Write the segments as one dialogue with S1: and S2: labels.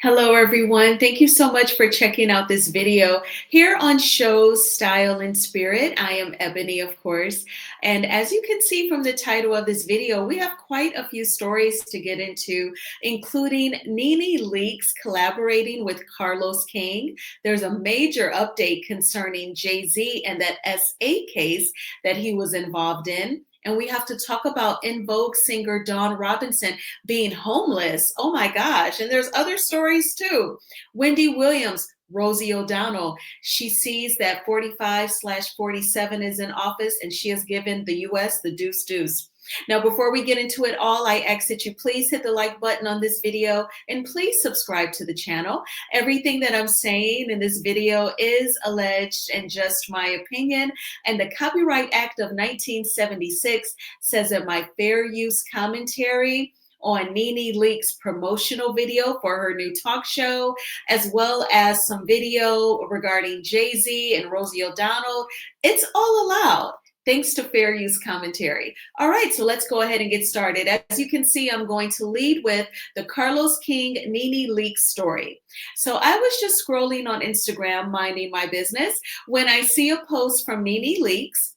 S1: Hello, everyone. Thank you so much for checking out this video here on Shows, Style, and Spirit. I am Ebony, of course. And as you can see from the title of this video, we have quite a few stories to get into, including Nene Leakes collaborating with Carlos King. There's a major update concerning Jay-Z and that SA case that he was involved in. And we have to talk about In Vogue singer Dawn Robinson being homeless. Oh my gosh. And there's other stories too. Wendy Williams, Rosie O'Donnell, she sees that 45/47 is in office and she has given the US the deuce deuce. Now, before we get into it all, I ask that you please hit the like button on this video and please subscribe to the channel. Everything that I'm saying in this video is alleged and just my opinion. And the Copyright Act of 1976 says that my fair use commentary on Nene Leakes' promotional video for her new talk show, as well as some video regarding Jay-Z and Rosie O'Donnell. It's all allowed, thanks to fair use commentary. All right, so let's go ahead and get started. As you can see, I'm going to lead with the Carlos King Nene Leakes story. So I was just scrolling on Instagram, minding my business, when I see a post from Nene Leakes.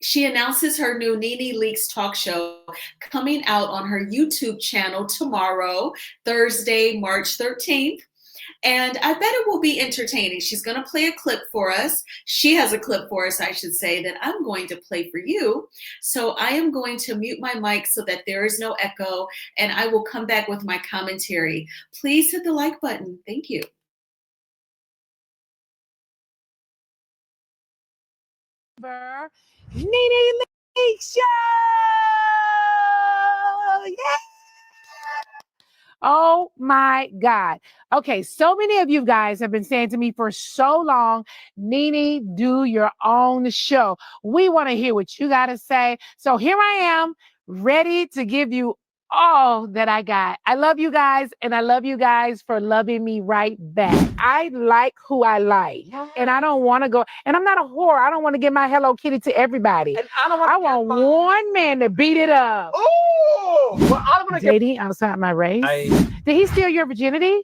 S1: She announces her new Nene Leakes talk show coming out on her YouTube channel tomorrow, Thursday, March 13th. And I bet it will be entertaining. She's going to play a clip for us. She has a clip for us, I should say, that I'm going to play for you. So I am going to mute my mic so that there is no echo, and I will come back with my commentary. Please hit the like button. Thank you.
S2: Nene Leakes Show! Yeah! Oh my God. Okay, so many of you guys have been saying to me for so long, Nene, do your own show. We want to hear what you got to say. So here I am, ready to give you all that I got. I love you guys, and I love you guys for loving me right back. I like who I like, and I don't want to go, and I'm not a whore. I don't want to give my Hello Kitty to everybody. And I want one man to beat it up.
S3: Oh, well, I don't want to
S2: Dating outside my race. Did he steal your virginity?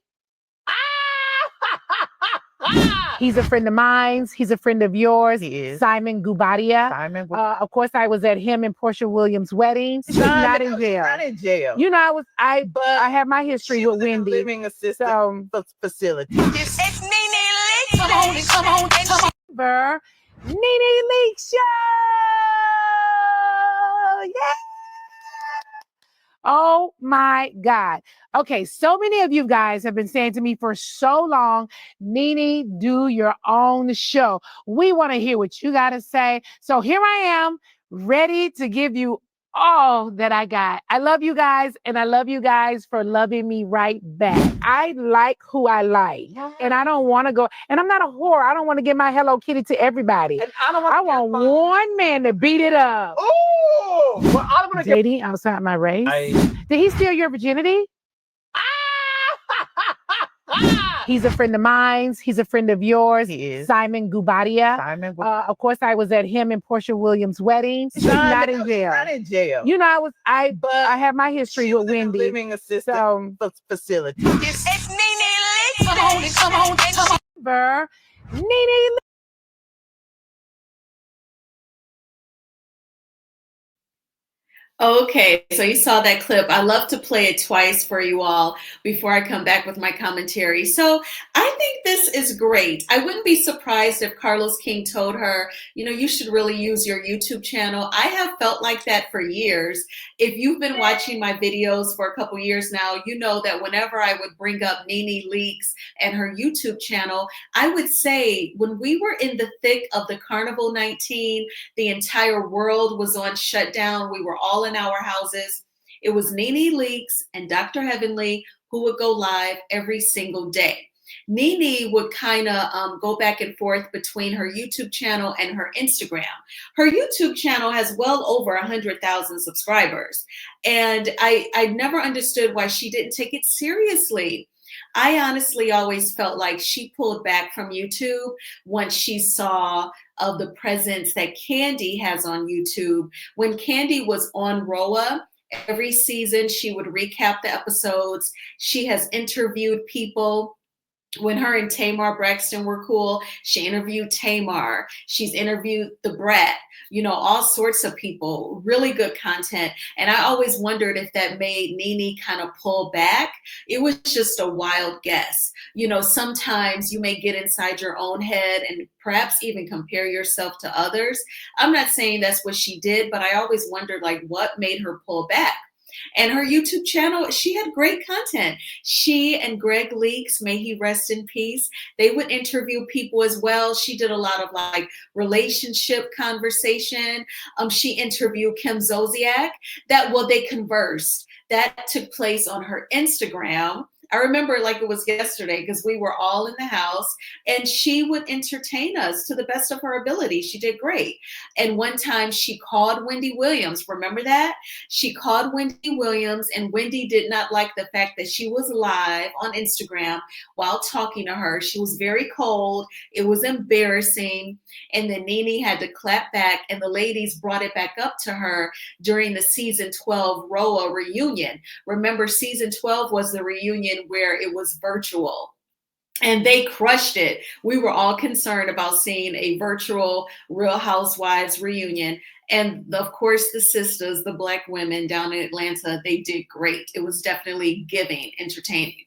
S2: He's a friend of mine. He's a friend of yours.
S3: He is.
S2: Simon Gubadia.
S3: Simon.
S2: Of course, I was at him and Portia Williams' wedding. She's not in jail.
S3: Not in jail.
S2: You know, I have my history with Wendy.
S3: Living assistance facility.
S4: It's Nene Leakes. Come on.
S2: Nene Leakes Show. Yeah. Oh my God. Okay, so many of you guys have been saying to me for so long, Nene, do your own show. We want to hear what you got to say. So here I am, ready to give you all that I got. I love you guys, and I love you guys for loving me right back. I like who I like, and I don't want to go, and I'm not a whore. I don't want to give my Hello Kitty to everybody. And I want one man to beat it up.
S3: Oh, well, I don't want to
S2: Dating outside my race. Did he steal your virginity? He's a friend of mine. He's a friend of yours.
S3: He is.
S2: Simon Gubadia.
S3: Simon.
S2: Of course, I was at him and Portia Williams' wedding. She's not in jail.
S3: Not in jail.
S2: You know, I have my history with Wendy.
S3: Living assistance facility.
S4: It's Nene Leakes. Come on.
S2: Nene Leakes.
S1: Okay, so you saw that clip. I love to play it twice for you all before I come back with my commentary. So I think this is great. I wouldn't be surprised if Carlos King told her, you know, you should really use your YouTube channel. I have felt like that for years. If you've been watching my videos for a couple years now, you know that whenever I would bring up Nene Leakes and her YouTube channel, I would say when we were in the thick of the Carnival 19, the entire world was on shutdown. We were all in our houses. It was Nene Leakes and Dr. Heavenly who would go live every single day. Nene would kind of go back and forth between her YouTube channel and her Instagram. Her YouTube channel has well over 100,000 subscribers. And I never understood why she didn't take it seriously. I honestly always felt like she pulled back from YouTube once she saw of the presence that Candy has on YouTube. When Candy was on Roa, Every season, she would recap the episodes. She has interviewed people. When her and Tamar Braxton were cool, she interviewed Tamar. She's interviewed the Brat, all sorts of people, really good content. And I always wondered if that made Nene kind of pull back. It was just a wild guess. Sometimes you may get inside your own head and perhaps even compare yourself to others. I'm not saying that's what she did, but I always wondered, like, what made her pull back? And her YouTube channel, she had great content. She and Greg Leakes, may he rest in peace, they would interview people as well. She did a lot of like relationship conversation. She interviewed Kim Zolciak. They conversed. That took place on her Instagram. I remember like it was yesterday because we were all in the house and she would entertain us to the best of her ability. She did great. And one time she called Wendy Williams. Remember that? She called Wendy Williams and Wendy did not like the fact that she was live on Instagram while talking to her. She was very cold. It was embarrassing. And then Nene had to clap back and the ladies brought it back up to her during the season 12 Roa reunion. Remember, season 12 was the reunion where it was virtual and they crushed it. We were all concerned about seeing a virtual Real Housewives reunion. And of course, the sisters, the Black women down in Atlanta, they did great. It was definitely giving, entertaining.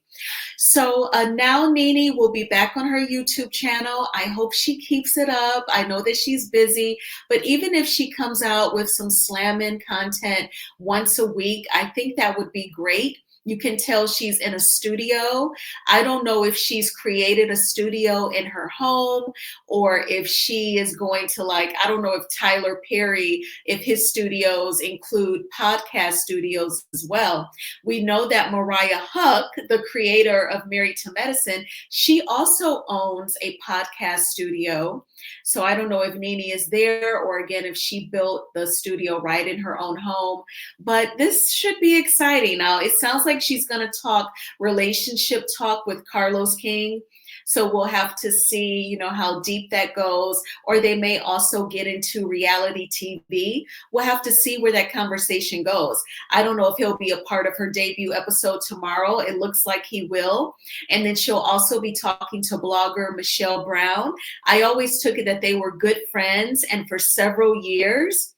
S1: So now Nene will be back on her YouTube channel. I hope she keeps it up. I know that she's busy, but even if she comes out with some slamming content once a week, I think that would be great. You can tell she's in a studio. I don't know if she's created a studio in her home or if she is going to I don't know if Tyler Perry, if his studios include podcast studios as well. We know that Mariah Huck, the creator of Married to Medicine, she also owns a podcast studio. So I don't know if Nene is there or again, if she built the studio right in her own home, but this should be exciting. Now it sounds like she's going to talk relationship talk with Carlos King. So we'll have to see, how deep that goes, or they may also get into reality TV. We'll have to see where that conversation goes. I don't know if he'll be a part of her debut episode tomorrow. It looks like he will. And then she'll also be talking to blogger Michelle Brown. I always took it that they were good friends and for several years.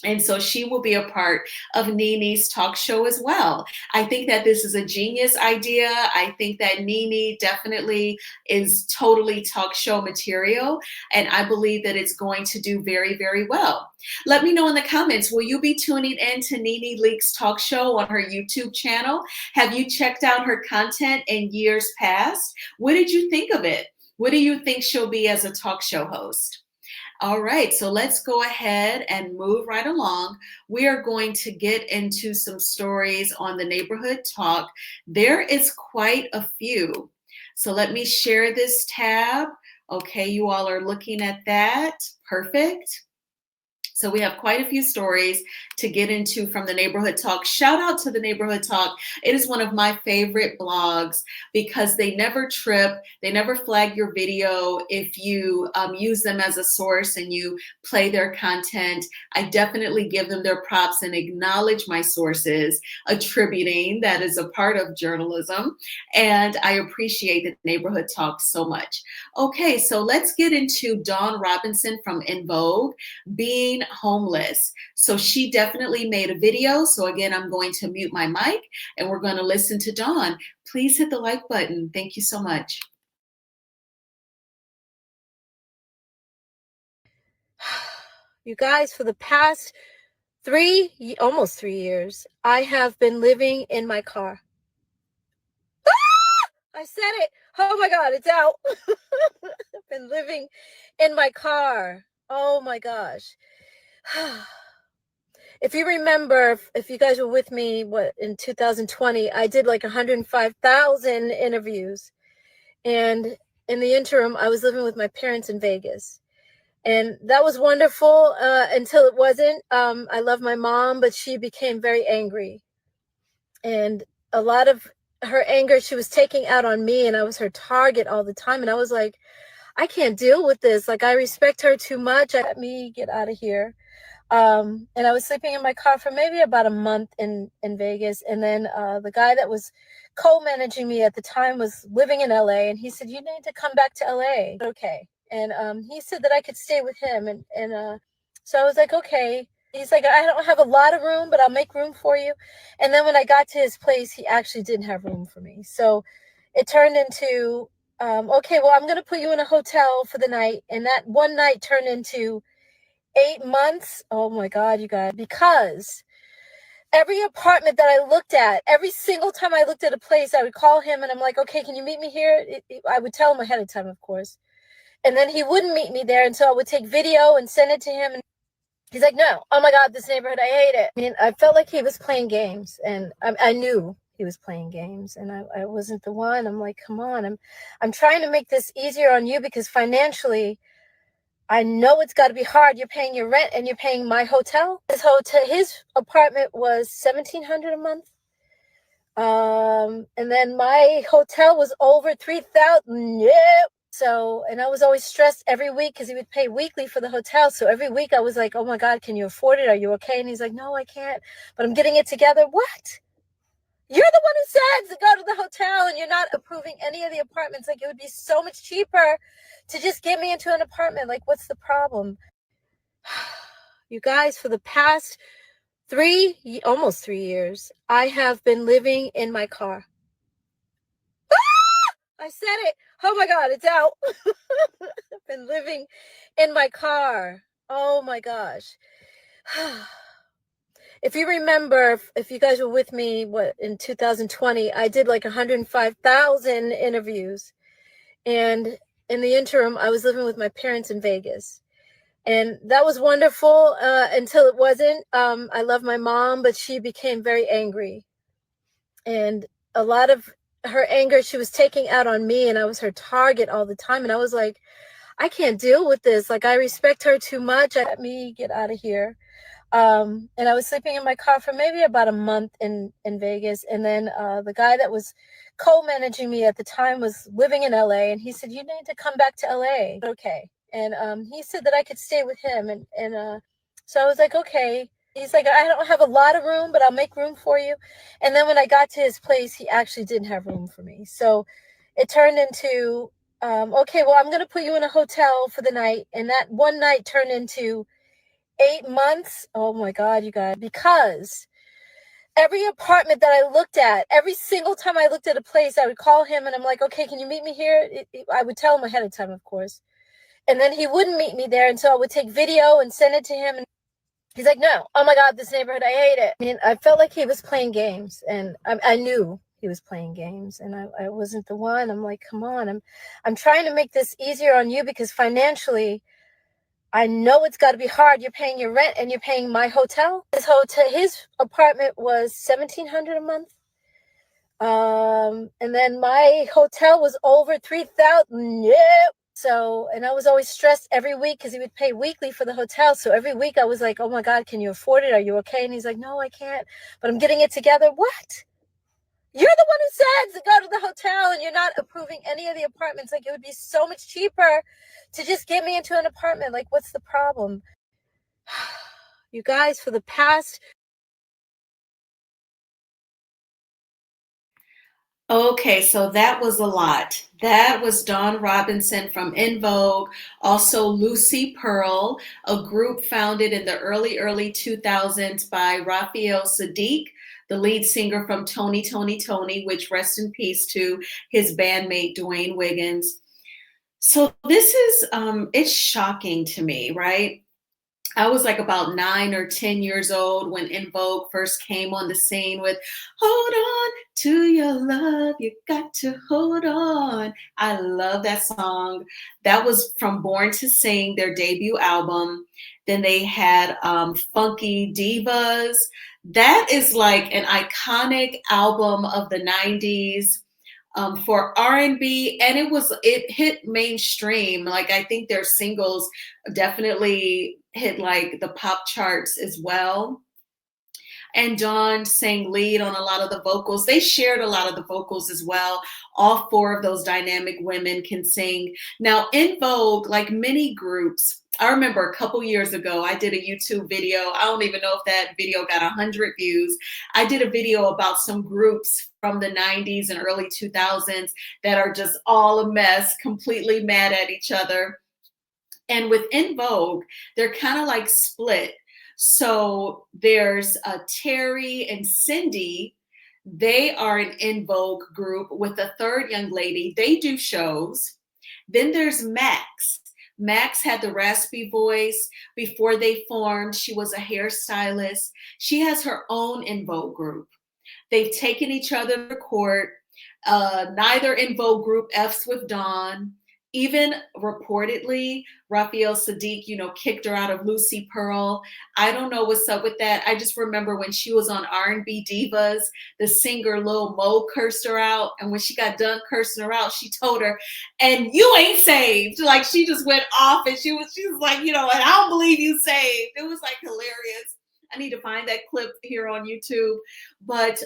S1: And so she will be a part of Nene's talk show as well. I think that this is a genius idea. I think that Nene definitely is totally talk show material. And I believe that it's going to do very, very well. Let me know in the comments, will you be tuning in to Nene Leakes talk show on her YouTube channel? Have you checked out her content in years past? What did you think of it? What do you think she'll be as a talk show host? All right, so let's go ahead and move right along. We are going to get into some stories on the Neighborhood Talk. There is quite a few. So let me share this tab. Okay, you all are looking at that. Perfect. So we have quite a few stories to get into from the Neighborhood Talk. Shout out to the Neighborhood Talk. It is one of my favorite blogs because they never trip. They never flag your video if you use them as a source and you play their content. I definitely give them their props and acknowledge my sources, attributing that is a part of journalism. And I appreciate the Neighborhood Talk so much. Okay, so let's get into Dawn Robinson from In Vogue being homeless. So she definitely made a video. So again, I'm going to mute my mic and we're going to listen to Dawn. Please hit the like button. Thank you so much.
S5: You guys, for the past almost 3 years, I have been living in my car. I said it. Oh my God, it's out. I've been living in my car. Oh my gosh. If you remember, if you guys were with me, in 2020, I did like 105,000 interviews. And in the interim, I was living with my parents in Vegas. And that was wonderful until it wasn't. I love my mom, but she became very angry. And a lot of her anger, she was taking out on me, and I was her target all the time. And I was like, I can't deal with this. Like, I respect her too much. Let me get out of here. And I was sleeping in my car for maybe about a month in Vegas. And then the guy that was co-managing me at the time was living in LA, and he said, "You need to come back to LA." Okay. And he said that I could stay with him. And so I was like, okay. He's like, "I don't have a lot of room, but I'll make room for you." And then when I got to his place, he actually didn't have room for me. So it turned into, okay, well, I'm going to put you in a hotel for the night. And that one night turned into 8 months. Oh my God, you guys, because every apartment that I looked at, every single time I looked at a place, I would call him and I'm like, "Okay, can you meet me here?" I would tell him ahead of time, of course. And then he wouldn't meet me there. And so I would take video and send it to him. And he's like, "No, oh my God, this neighborhood, I hate it." I mean, I felt like he was playing games, and I knew he was playing games, and I wasn't the one. I'm like, come on, I'm trying to make this easier on you because financially, I know it's got to be hard. You're paying your rent and you're paying my hotel. His apartment was $1,700 a month. And then my hotel was over 3,000. Yep. So, and I was always stressed every week because he would pay weekly for the hotel. So every week I was like, "Oh my God, can you afford it? Are you okay?" And he's like, "No, I can't, but I'm getting it together." What? You're the one who said to go to the hotel, and you're not approving any of the apartments. Like, it would be so much cheaper to just get me into an apartment. Like, what's the problem? You guys, for the past almost 3 years, I have been living in my car. I said it. Oh my God, it's out. I've been living in my car. Oh my gosh. If you remember, if you guys were with me, in 2020, I did like 105,000 interviews. And in the interim, I was living with my parents in Vegas. And that was wonderful until it wasn't. I love my mom, but she became very angry. And a lot of her anger, she was taking out on me, and I was her target all the time. And I was like, I can't deal with this. Like, I respect her too much. Let me get out of here. And I was sleeping in my car for maybe about a month in Vegas. And then the guy that was co-managing me at the time was living in LA, and he said, "You need to come back to LA." Okay. And he said that I could stay with him. And so I was like, okay. He's like, "I don't have a lot of room, but I'll make room for you." And then when I got to his place, he actually didn't have room for me. So it turned into, okay, well, I'm going to put you in a hotel for the night. And that one night turned into 8 months. Oh my God, you guys, because every apartment that I looked at, every single time I looked at a place, I would call him and I'm like, "Okay, can you meet me here?" I would tell him ahead of time, of course. And then he wouldn't meet me there. And so I would take video and send it to him. And he's like, "No, oh my God, this neighborhood, I hate it." I mean, I felt like he was playing games, and I knew he was playing games, and I wasn't the one. I'm like, come on, I'm trying to make this easier on you because financially, I know it's got to be hard. You're paying your rent and you're paying my hotel. His apartment was $1,700 a month. And then my hotel was over 3,000. Yep. So, and I was always stressed every week because he would pay weekly for the hotel. So every week I was like, "Oh my God, can you afford it? Are you okay?" And he's like, "No, I can't, but I'm getting it together." What? You're the one who said to go to the hotel, and you're not approving any of the apartments. Like, it would be so much cheaper to just get me into an apartment. Like, what's the problem? You guys, for the past.
S1: Okay, so that was a lot. That was Dawn Robinson from In Vogue, also Lucy Pearl, a group founded in the early 2000s by Raphael Sadiq, the lead singer from Tony, which rest in peace to his bandmate Dwayne Wiggins. So this is, it's shocking to me, right? I was like about 9 or 10 years old when In Vogue first came on the scene with "Hold On to Your Love, You Got to Hold On." I love that song. That was from Born to Sing, their debut album. Then they had Funky Divas. That is like an iconic album of the 90s. For R&B, and it hit mainstream. Like, I think their singles definitely hit like the pop charts as well. And Dawn sang lead on a lot of the vocals. They shared a lot of the vocals as well. All four of those dynamic women can sing. Now, in Vogue, like many groups, I remember a couple years ago, I did a YouTube video. I don't even know if that video got 100 views. I did a video about some groups from the 90s and early 2000s that are just all a mess, completely mad at each other. And within Vogue, they're kind of like split. So there's Terry and Cindy. They are an In Vogue group with a third young lady. They do shows. Then there's Max. Max had the raspy voice before they formed. She was a hairstylist. She has her own In Vogue group. They've taken each other to court. Neither In Vogue group F's with Dawn. Even reportedly, Raphael Sadiq, kicked her out of Lucy Pearl. I don't know what's up with that. I just remember when she was on R&B Divas, the singer Lil Mo cursed her out. And when she got done cursing her out, she told her, "And you ain't saved." Like, she just went off, and she was like, and I don't believe you saved. It was like hilarious. I need to find that clip here on YouTube. But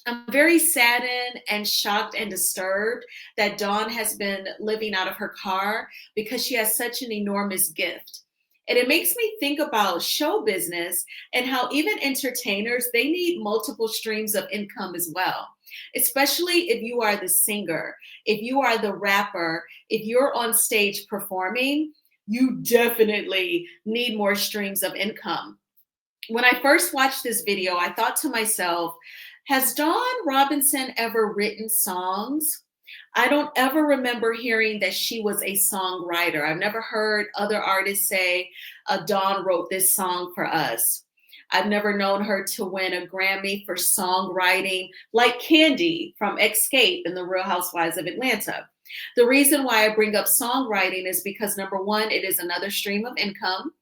S1: I'm very saddened and shocked and disturbed that Dawn has been living out of her car because she has such an enormous gift. And it makes me think about show business and how even entertainers, they need multiple streams of income as well, especially if you are the singer, if you are the rapper, if you're on stage performing, you definitely need more streams of income. When I first watched this video, I thought to myself, has Dawn Robinson ever written songs? I don't ever remember hearing that she was a songwriter. I've never heard other artists say, Dawn wrote this song for us. I've never known her to win a Grammy for songwriting like Candy from Escape and The Real Housewives of Atlanta. The reason why I bring up songwriting is because, number one, it is another stream of income.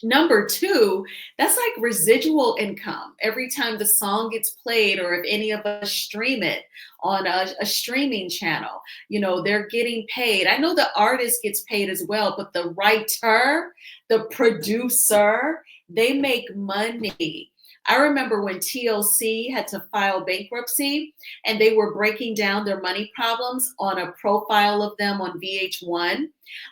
S1: Number two, that's like residual income. Every time the song gets played, or if any of us stream it on a streaming channel, they're getting paid. I know the artist gets paid as well, but the writer, the producer, they make money. I remember when TLC had to file bankruptcy and they were breaking down their money problems on a profile of them on VH1.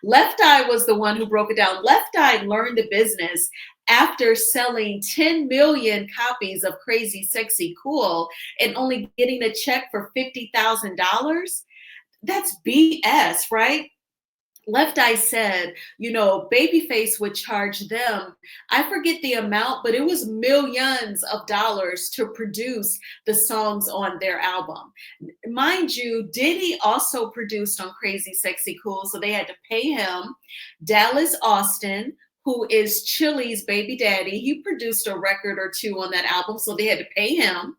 S1: Left Eye was the one who broke it down. Left Eye learned the business after selling 10 million copies of Crazy Sexy Cool and only getting a check for $50,000. That's BS, right? Left Eye said, Babyface would charge them, I forget the amount, but it was millions of dollars to produce the songs on their album. Mind you, Diddy also produced on Crazy Sexy Cool, so they had to pay him. Dallas Austin, who is Chili's baby daddy, he produced a record or two on that album, so they had to pay him.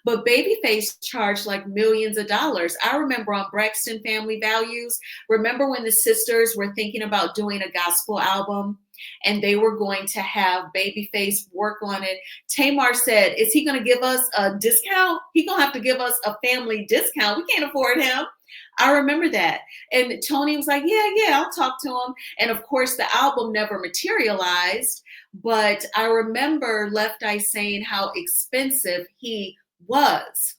S1: But Babyface charged like millions of dollars. I remember on Braxton Family Values, remember when the sisters were thinking about doing a gospel album and they were going to have Babyface work on it? Tamar said, is he going to give us a discount? He's going to have to give us a family discount. We can't afford him. I remember that. And Tony was like, yeah, I'll talk to him. And of course, the album never materialized. But I remember Left Eye saying how expensive he was.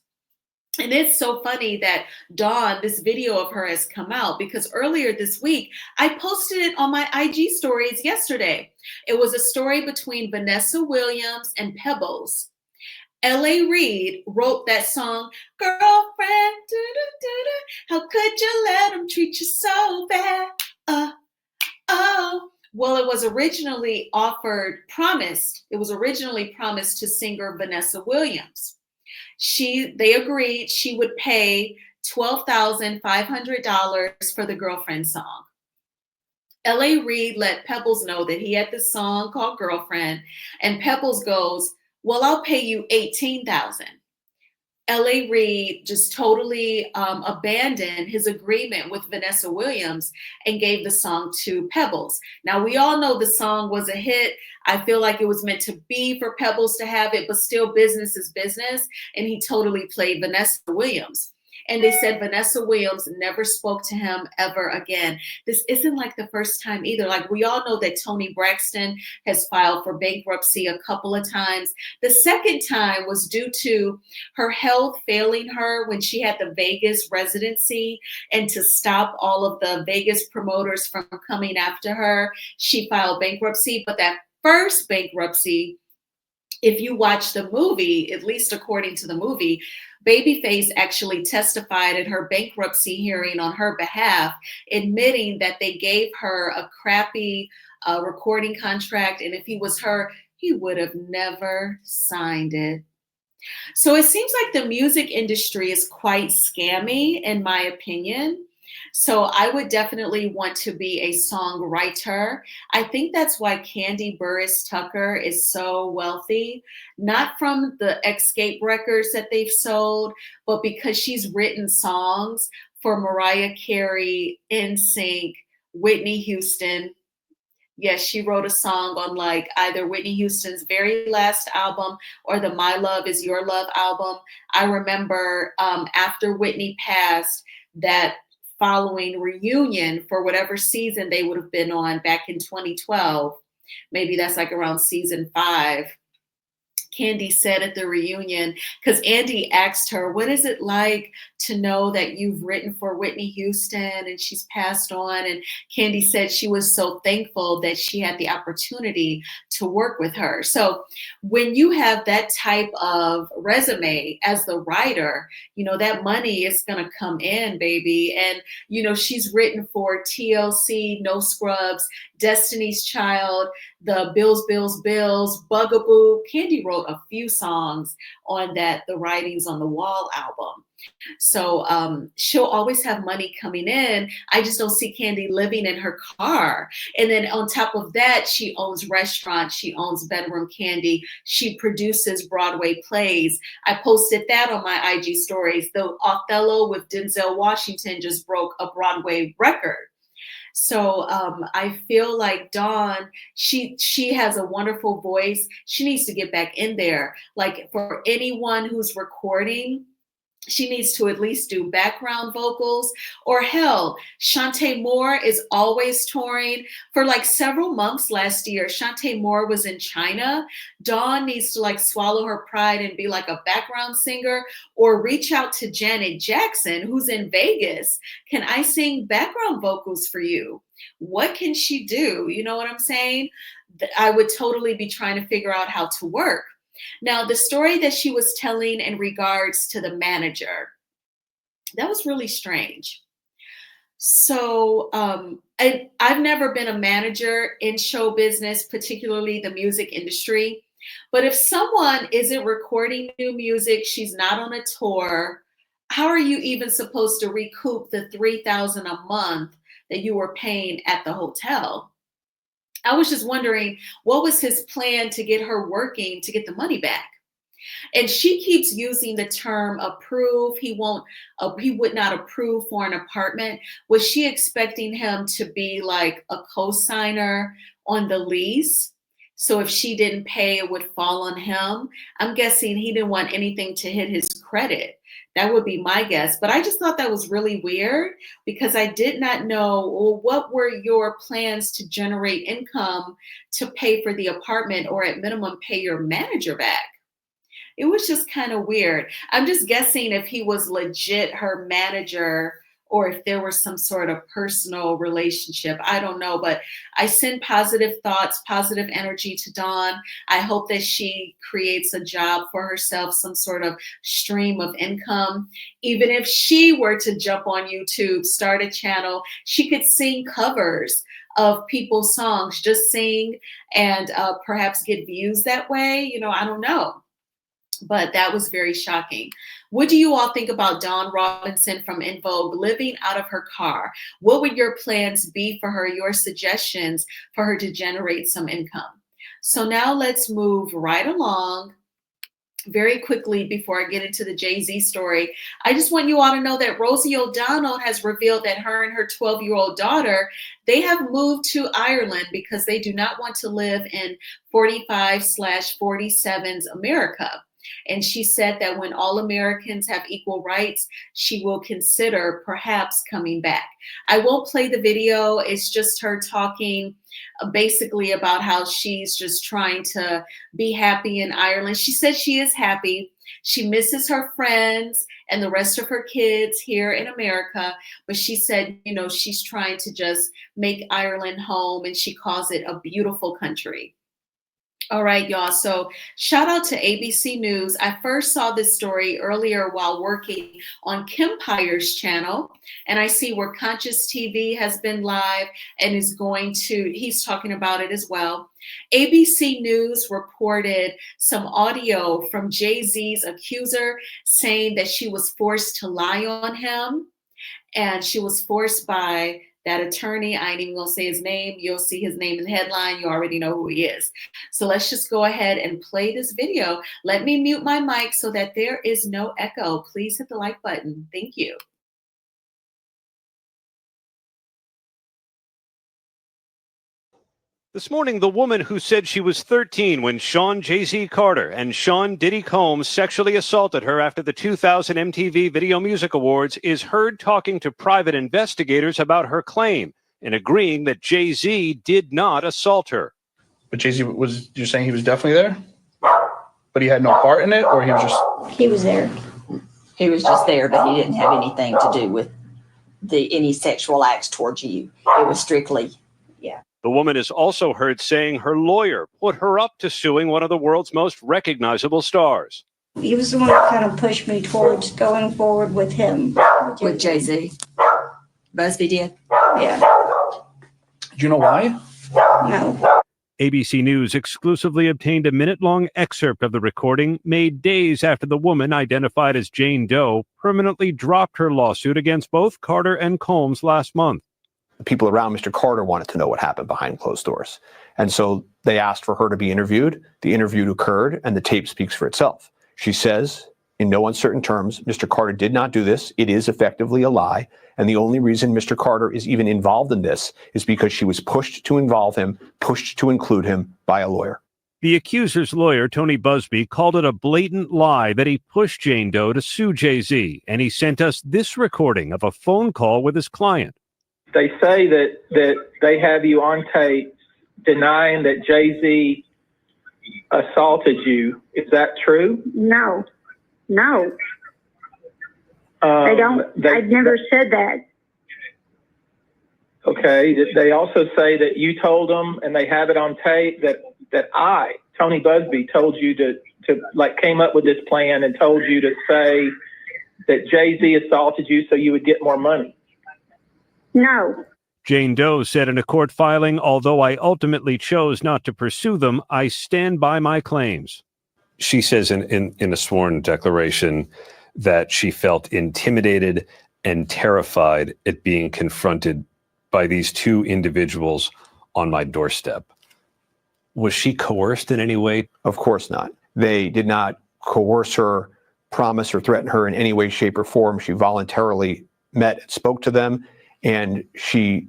S1: And it's so funny that Dawn, this video of her has come out, because earlier this week, I posted it on my IG stories yesterday. It was a story between Vanessa Williams and Pebbles. L.A. Reid wrote that song, Girlfriend, how could you let him treat you so bad? Well, it was originally promised to singer Vanessa Williams. They agreed she would pay $12,500 for the Girlfriend song. L.A. Reid let Pebbles know that he had this song called Girlfriend, and Pebbles goes, well, I'll pay you $18,000. L.A. Reid just totally abandoned his agreement with Vanessa Williams and gave the song to Pebbles. Now, we all know the song was a hit. I feel like it was meant to be for Pebbles to have it, but still business is business. And he totally played Vanessa Williams. And they said Vanessa Williams never spoke to him ever again. This isn't like the first time either. Like, we all know that Toni Braxton has filed for bankruptcy a couple of times. The second time was due to her health failing her when she had the Vegas residency, and to stop all of the Vegas promoters from coming after her, she filed bankruptcy. But that first bankruptcy, if you watch the movie, at least according to the movie, Babyface actually testified at her bankruptcy hearing on her behalf, admitting that they gave her a crappy recording contract, and if he was her, he would have never signed it. So it seems like the music industry is quite scammy, in my opinion. So I would definitely want to be a songwriter. I think that's why Candy Burris Tucker is so wealthy, not from the Escape records that they've sold, but because she's written songs for Mariah Carey, NSYNC, Whitney Houston. Yes, she wrote a song on like either Whitney Houston's very last album or the My Love Is Your Love album. I remember after Whitney passed, that following reunion for whatever season they would have been on back in 2012, maybe that's like around season 5, Candy said at the reunion, because Andy asked her, what is it like to know that you've written for Whitney Houston and she's passed on? And Candy said she was so thankful that she had the opportunity to work with her. So when you have that type of resume as the writer, you know, that money is going to come in, baby. And, you know, she's written for TLC, No Scrubs, Destiny's Child, the Bills, Bills, Bills, Bugaboo. Candy wrote a few songs on that The Writings on the Wall album. So she'll always have money coming in. I just don't see Candy living in her car. And then on top of that, she owns restaurants. She owns Bedroom Candy. She produces Broadway plays. I posted that on my IG stories. The Othello with Denzel Washington just broke a Broadway record. So I feel like Dawn, she has a wonderful voice. She needs to get back in there. Like, for anyone who's recording, she needs to at least do background vocals, or hell, Shantae Moore is always touring. For like several months last year, Shantae Moore was in China. Dawn needs to like swallow her pride and be like a background singer, or reach out to Janet Jackson, who's in Vegas. Can I sing background vocals for you? What can she do? You know what I'm saying? I would totally be trying to figure out how to work. Now, the story that she was telling in regards to the manager, that was really strange. So I've never been a manager in show business, particularly the music industry. But if someone isn't recording new music, she's not on a tour, how are you even supposed to recoup the $3,000 a month that you were paying at the hotel? I was just wondering, what was his plan to get her working to get the money back? And she keeps using the term approve. He would not approve for an apartment. Was she expecting him to be like a co-signer on the lease? So if she didn't pay, it would fall on him. I'm guessing he didn't want anything to hit his credit. That would be my guess. But I just thought that was really weird, because I did not know, well, what were your plans to generate income to pay for the apartment, or at minimum pay your manager back? It was just kind of weird. I'm just guessing if he was legit her manager, or if there was some sort of personal relationship. I don't know, but I send positive thoughts, positive energy to Dawn. I hope that she creates a job for herself, some sort of stream of income. Even if she were to jump on YouTube, start a channel, she could sing covers of people's songs, just sing, and perhaps get views that way. You know, I don't know. But that was very shocking. What do you all think about Dawn Robinson from En Vogue living out of her car? What would your plans be for her, your suggestions for her to generate some income? So now let's move right along. Very quickly, before I get into the Jay-Z story, I just want you all to know that Rosie O'Donnell has revealed that her and her 12-year-old daughter, they have moved to Ireland because they do not want to live in 45/47's America. And she said that when all Americans have equal rights, she will consider perhaps coming back. I won't play the video. It's just her talking basically about how she's just trying to be happy in Ireland. She said she is happy. She misses her friends and the rest of her kids here in America, but she said, you know, she's trying to just make Ireland home, and she calls it a beautiful country. All right, y'all. So shout out to ABC News. I first saw this story earlier while working on Kempire's channel, and I see where Conscious TV has been live and is going to, he's talking about it as well. ABC News reported some audio from Jay-Z's accuser saying that she was forced to lie on him, and she was forced by that attorney. I ain't even gonna say his name. You'll see his name in the headline. You already know who he is. So let's just go ahead and play this video. Let me mute my mic so that there is no echo. Please hit the like button. Thank you.
S6: This morning, the woman who said she was 13 when Sean Jay-Z Carter and Sean Diddy Combs sexually assaulted her after the 2000 MTV Video Music Awards is heard talking to private investigators about her claim and agreeing that Jay-Z did not assault her.
S7: But Jay-Z was, you're saying he was definitely there? But he had no part in it, or he was just...
S8: He was there. He was just there, but he didn't have anything to do with any sexual acts towards you. It was strictly, yeah.
S6: The woman is also heard saying her lawyer put her up to suing one of the world's most recognizable stars.
S8: He was the one that kind of pushed me towards going forward with him. With Jay-Z. Busby did? Yeah.
S7: Do you know why?
S8: No.
S6: ABC News exclusively obtained a minute-long excerpt of the recording made days after the woman, identified as Jane Doe, permanently dropped her lawsuit against both Carter and Combs last month.
S9: The people around Mr. Carter wanted to know what happened behind closed doors. And so they asked for her to be interviewed. The interview occurred, and the tape speaks for itself. She says, in no uncertain terms, Mr. Carter did not do this. It is effectively a lie. And the only reason Mr. Carter is even involved in this is because she was pushed to involve him, pushed to include him by a lawyer.
S6: The accuser's lawyer, Tony Busby, called it a blatant lie that he pushed Jane Doe to sue Jay-Z. And he sent us this recording of a phone call with his client.
S10: They say that they have you on tape denying that Jay-Z assaulted you. Is that true?
S11: No. They don't. I've never said that.
S10: Okay. They also say that you told them, and they have it on tape, that I, Tony Busby, told you to like came up with this plan and told you to say that Jay-Z assaulted you so you would get more money.
S11: No.
S6: Jane Doe said in a court filing, although I ultimately chose not to pursue them, I stand by my claims. She says in a sworn declaration that she felt intimidated and terrified at being confronted by these two individuals on my doorstep. Was she coerced in any way?
S9: Of course not. They did not coerce her, promise or threaten her in any way, shape, or form. She voluntarily met and spoke to them, and she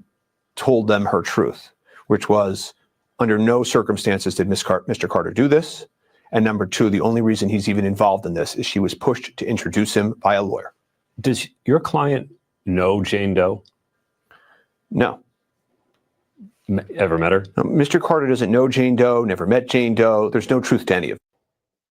S9: told them her truth, which was, under no circumstances did Mr. Carter do this. And number two, the only reason he's even involved in this is she was pushed to introduce him by a lawyer.
S6: Does your client know Jane Doe?
S9: No.
S6: Ever met her?
S9: No, Mr. Carter doesn't know Jane Doe, never met Jane Doe. There's no truth to any of it.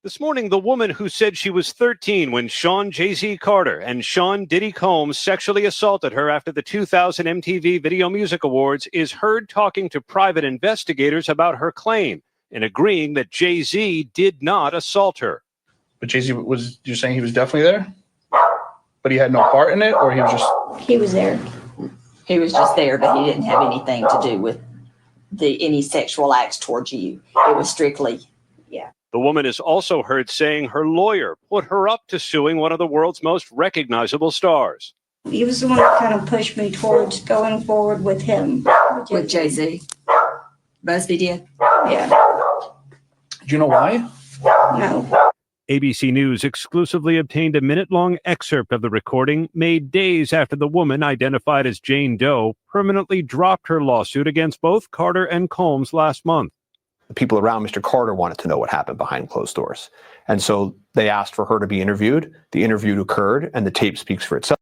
S6: This morning, the woman who said she was 13 when Sean Jay-Z Carter and Sean Diddy Combs sexually assaulted her after the 2000 MTV Video Music Awards is heard talking to private investigators about her claim and agreeing that Jay-Z did not assault her.
S7: But Jay-Z was, you're saying he was definitely there? But he had no part in it, or he was just...
S8: He was there. He was just there, but he didn't have anything to do with any sexual acts towards you. It was strictly, yeah.
S6: The woman is also heard saying her lawyer put her up to suing one of the world's most recognizable stars.
S8: He was the one that kind of pushed me towards going forward with him. With Jay-Z. Busby did? Yeah.
S7: Do you know why?
S8: No.
S6: ABC News exclusively obtained a minute-long excerpt of the recording made days after the woman, identified as Jane Doe, permanently dropped her lawsuit against both Carter and Combs last month.
S9: the people around Mr. Carter wanted to know what happened behind closed doors. And so they asked for her to be interviewed. The interview occurred, and the tape speaks for itself.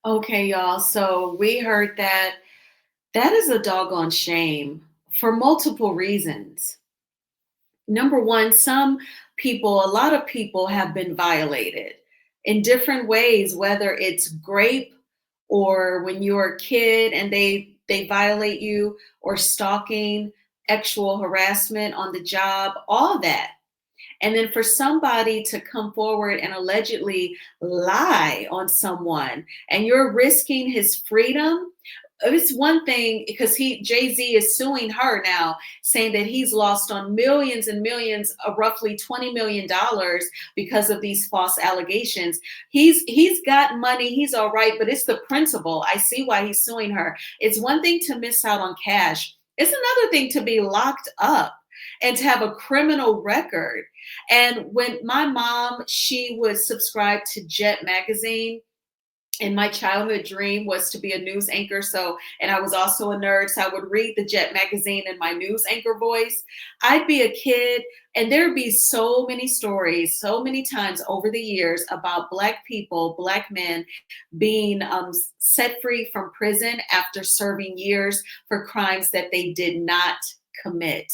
S1: Okay, y'all. So we heard that. That is a doggone shame for multiple reasons. Number one, a lot of people have been violated in different ways, whether it's grape or when you're a kid and they violate you, or stalking, sexual harassment on the job, all that. And then for somebody to come forward and allegedly lie on someone, and you're risking his freedom. It's one thing because Jay-Z is suing her now, saying that he's lost on millions and millions, roughly $20 million because of these false allegations. He's got money, he's all right, but it's the principle. I see why he's suing her. It's one thing to miss out on cash. It's another thing to be locked up and to have a criminal record. And when my mom, she was subscribed to Jet magazine, and my childhood dream was to be a news anchor. And I was also a nerd, so I would read the Jet magazine in my news anchor voice. I'd be a kid, and there'd be so many stories, so many times over the years about Black people, Black men being set free from prison after serving years for crimes that they did not commit.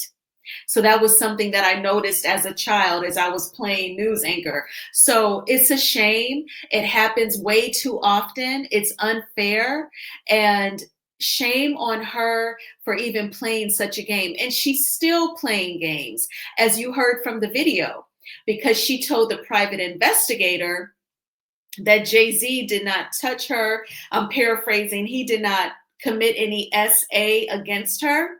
S1: So that was something that I noticed as a child as I was playing news anchor. So it's a shame. It happens way too often. It's unfair, and shame on her for even playing such a game. And she's still playing games, as you heard from the video, because she told the private investigator that Jay-Z did not touch her. I'm paraphrasing. He did not commit any SA against her.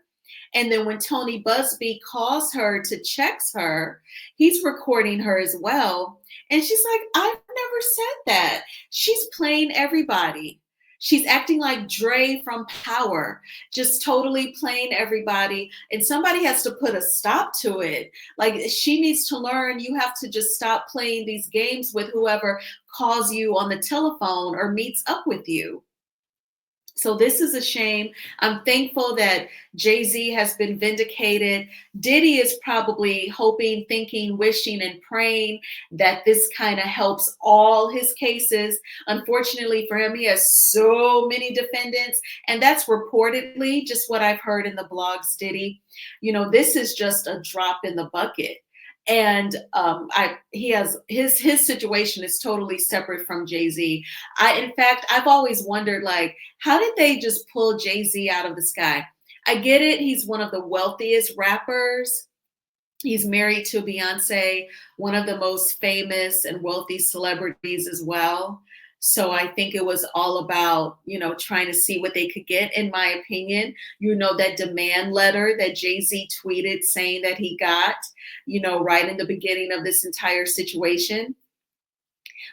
S1: And then when Tony Busby calls her to check her, he's recording her as well. And she's like, I've never said that. She's playing everybody. She's acting like Dre from Power, just totally playing everybody. And somebody has to put a stop to it. Like, she needs to learn you have to just stop playing these games with whoever calls you on the telephone or meets up with you. So this is a shame. I'm thankful that Jay-Z has been vindicated. Diddy is probably hoping, thinking, wishing, and praying that this kind of helps all his cases. Unfortunately for him, he has so many defendants, and that's reportedly just what I've heard in the blogs, Diddy. This is just a drop in the bucket. And he has his situation is totally separate from Jay-Z. In fact, I've always wondered, like, how did they just pull Jay-Z out of the sky? I get it. He's one of the wealthiest rappers. He's married to Beyonce, one of the most famous and wealthy celebrities as well. So I think it was all about, trying to see what they could get, in my opinion. That demand letter that Jay-Z tweeted saying that he got, right in the beginning of this entire situation.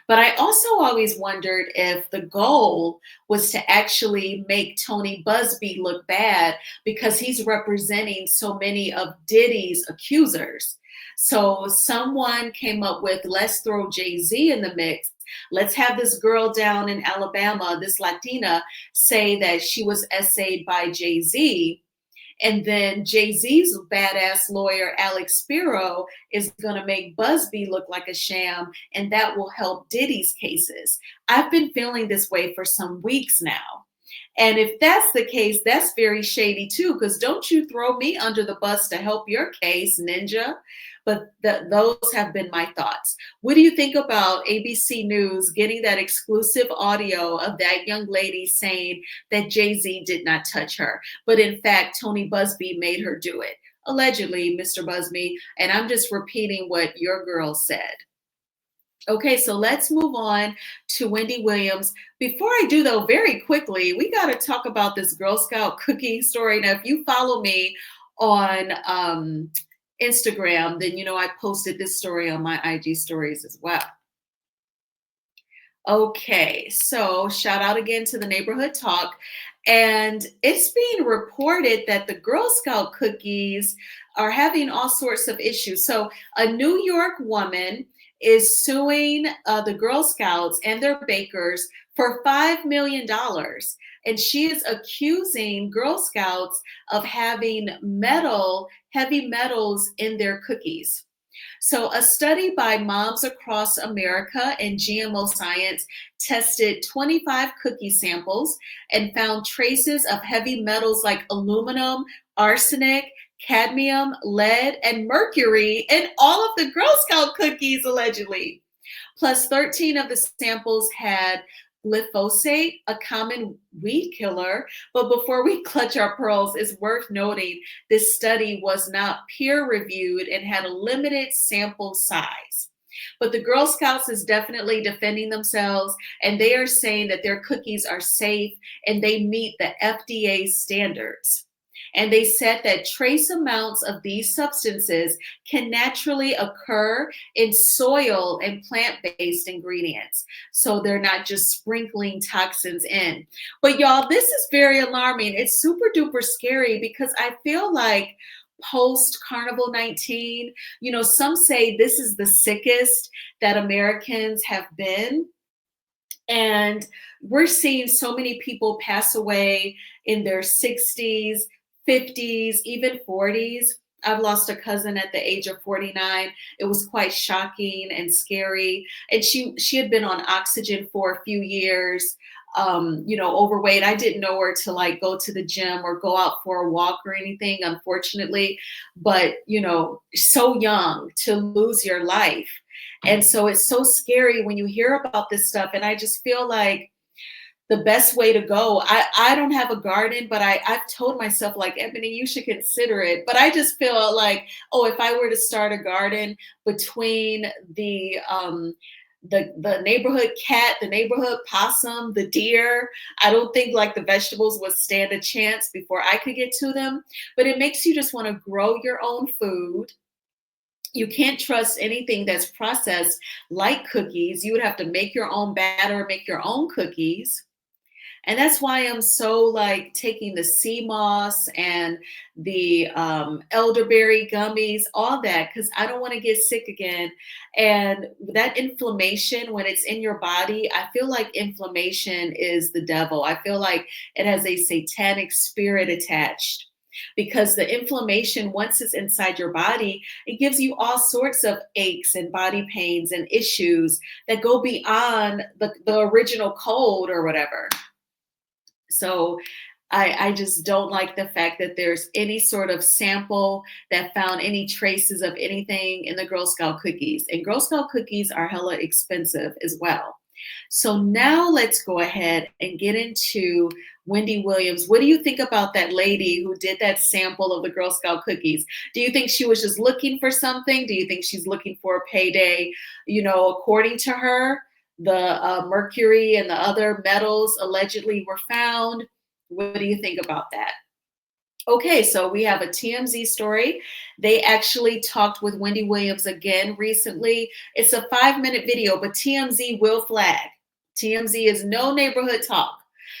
S1: But I also always wondered if the goal was to actually make Tony Busby look bad because he's representing so many of Diddy's accusers. So someone came up with, let's throw Jay-Z in the mix. Let's have this girl down in Alabama, this Latina, say that she was essayed by Jay-Z. And then Jay-Z's badass lawyer, Alex Spiro, is going to make Busby look like a sham, and that will help Diddy's cases. I've been feeling this way for some weeks now. And if that's the case, that's very shady too, because don't you throw me under the bus to help your case, Ninja. But those have been my thoughts. What do you think about ABC News getting that exclusive audio of that young lady saying that Jay-Z did not touch her, but in fact, Tony Busby made her do it? Allegedly, Mr. Busby. And I'm just repeating what your girl said. Okay, so let's move on to Wendy Williams. Before I do, though, very quickly, we got to talk about this Girl Scout cookie story. Now, if you follow me on Instagram, then I posted this story on my IG stories as well. Okay, so shout out again to the Neighborhood Talk. And it's being reported that the Girl Scout cookies are having all sorts of issues. So a New York woman is suing the Girl Scouts and their bakers for $5 million. and she is accusing Girl Scouts of having heavy metals in their cookies. So a study by Moms Across America and GMO Science tested 25 cookie samples and found traces of heavy metals like aluminum, arsenic, cadmium, lead, and mercury in all of the Girl Scout cookies, allegedly. Plus 13 of the samples had glyphosate, a common weed killer. But before we clutch our pearls, it's worth noting this study was not peer reviewed and had a limited sample size. But the Girl Scouts is definitely defending themselves, and they are saying that their cookies are safe and they meet the FDA standards. And they said that trace amounts of these substances can naturally occur in soil and plant-based ingredients. So they're not just sprinkling toxins in. But y'all, this is very alarming. It's super duper scary because I feel like post Carnival 19, you know, some say this is the sickest that Americans have been. And we're seeing so many people pass away in their 60s, 50s, even 40s. I've lost a cousin at the age of 49. It was quite shocking and scary. And she had been on oxygen for a few years, you know, overweight. I didn't know her to like go to the gym or go out for a walk or anything, unfortunately. But, you know, so young to lose your life. And so it's so scary when you hear about this stuff. And I just feel like the best way to go, I don't have a garden, but I've told myself, like, Ebony, you should consider it. But I just feel like, oh, if I were to start a garden between the neighborhood cat, the neighborhood possum, the deer, I don't think like the vegetables would stand a chance before I could get to them. But it makes you just want to grow your own food. You can't trust anything that's processed like cookies. You would have to make your own batter, make your own cookies. And that's why I'm so like taking the sea moss and the elderberry gummies, all that, because I don't want to get sick again. And that inflammation, when it's in your body, I feel like inflammation is the devil. I feel like it has a satanic spirit attached. Because the inflammation, once it's inside your body, it gives you all sorts of aches and body pains and issues that go beyond the original cold or whatever. So I just don't like the fact that there's any sort of sample that found any traces of anything in the Girl Scout cookies. And Girl Scout cookies are hella expensive as well. So now let's go ahead and get into Wendy Williams. What do you think about that lady who did that sample of the Girl Scout cookies? Do you think she was just looking for something? Do you think she's looking for a payday? You know, according to her, the mercury and the other metals allegedly were found. What do you think about that? Okay, so we have a TMZ story. They actually talked with Wendy Williams again recently. It's a 5-minute video, but TMZ will flag. TMZ is no neighborhood talk.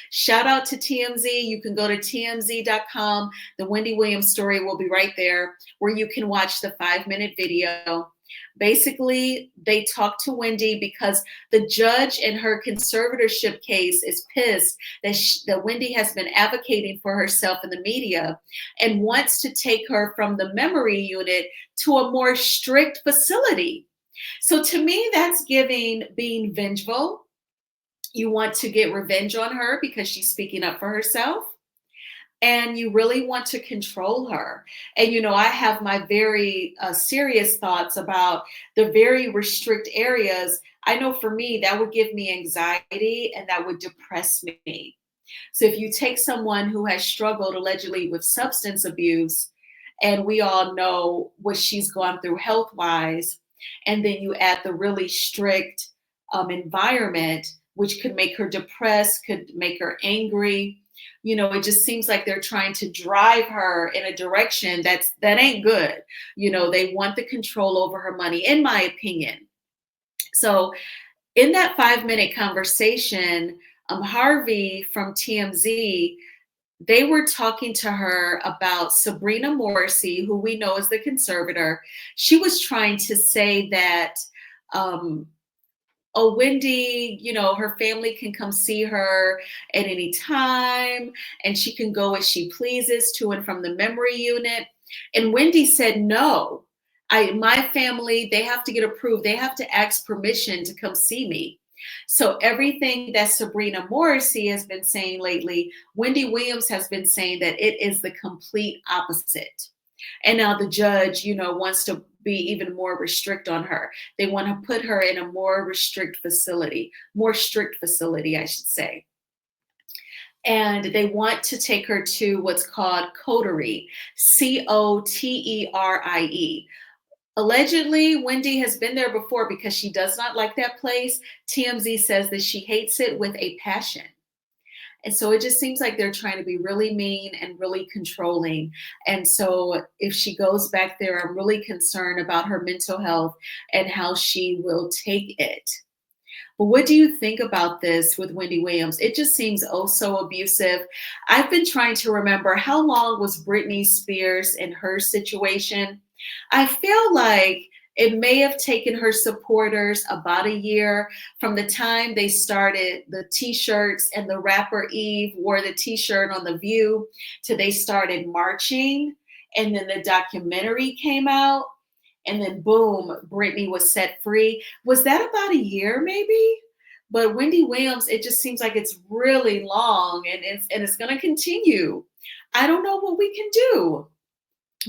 S1: Shout out to TMZ. You can go to tmz.com. The Wendy Williams story will be right there where you can watch the 5-minute video. Basically, they talked to Wendy because the judge in her conservatorship case is pissed that Wendy has been advocating for herself in the media and wants to take her from the memory unit to a more strict facility. So to me, that's being vengeful. You want to get revenge on her because she's speaking up for herself. And you really want to control her. And, you know, I have my very serious thoughts about the very restrict areas. I know for me, that would give me anxiety and that would depress me. So if you take someone who has struggled allegedly with substance abuse, and we all know what she's gone through health-wise, and then you add the really strict environment, which could make her depressed, could make her angry. You know, it just seems like they're trying to drive her in a direction that ain't good. You know, they want the control over her money, in my opinion. So in that 5-minute conversation, Harvey from TMZ, they were talking to her about Sabrina Morrissey, who we know is the conservator. She was trying to say that oh, Wendy, you know, her family can come see her at any time and she can go as she pleases to and from the memory unit. And Wendy said, no, my family, they have to get approved. They have to ask permission to come see me. So everything that Sabrina Morrissey has been saying lately, Wendy Williams has been saying that it is the complete opposite. And now the judge, you know, wants to be even more restrict on her. They want to put her in a more strict facility, I should say. And they want to take her to what's called coterie, Coterie. Allegedly, Wendy has been there before because she does not like that place. TMZ says that she hates it with a passion. And so it just seems like they're trying to be really mean and really controlling. And so if she goes back there, I'm really concerned about her mental health and how she will take it. But what do you think about this with Wendy Williams? It just seems oh so abusive. I've been trying to remember, how long was Britney Spears in her situation? I feel like it may have taken her supporters about a year from the time they started the t-shirts, and the rapper Eve wore the t-shirt on The View, till they started marching, and then the documentary came out, and then boom, Britney was set free. Was that about a year maybe? But Wendy Williams, it just seems like it's really long, and it's going to continue. I don't know what we can do.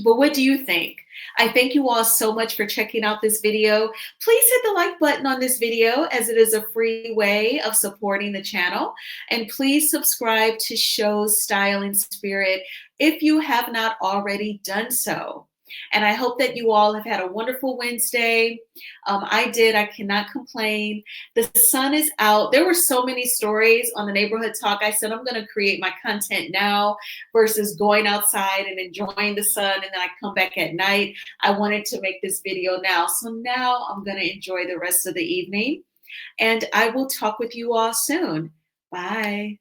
S1: But what do you think? I thank you all so much for checking out this video. Please hit the like button on this video, as it is a free way of supporting the channel. And please subscribe to Shows Style and Spirit if you have not already done so. And I hope that you all have had a wonderful Wednesday. I did. I cannot complain. The sun is out. There were so many stories on the Neighborhood Talk. I said I'm going to create my content now versus going outside and enjoying the sun and then I come back at night. I wanted to make this video now. So now I'm going to enjoy the rest of the evening. And I will talk with you all soon. Bye.